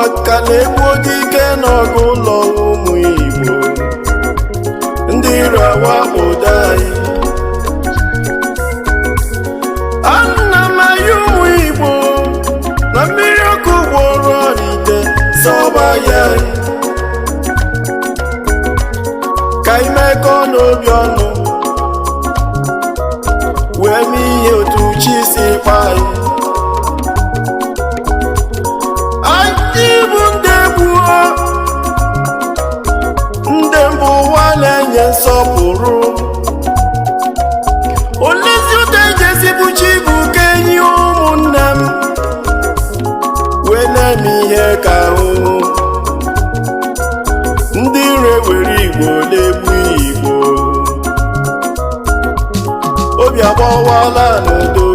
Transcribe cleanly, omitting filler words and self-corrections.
maka na-egbu dike n'ọgụ ụlọ ụmụ Igbo ndị rawa obodo anyị. Ana m ayọ ụmụ Igbo na mmiri ọkụ gwọrọ n'ite sọba ya ka imekọ n'obi ọnụ wee mee ihe otu chi si kpa anyị. Anyị bụ ndị gbuo ndị mbụ ụwa na-enye nsọpụrụ. Olezi ụta ejesi bụ chi bụ ka enyi ụmụnne m wee na-eme ihe ka ahụhụ. Ndị ire were Igbo na-egbu Igbo, obi agbawala n'udo.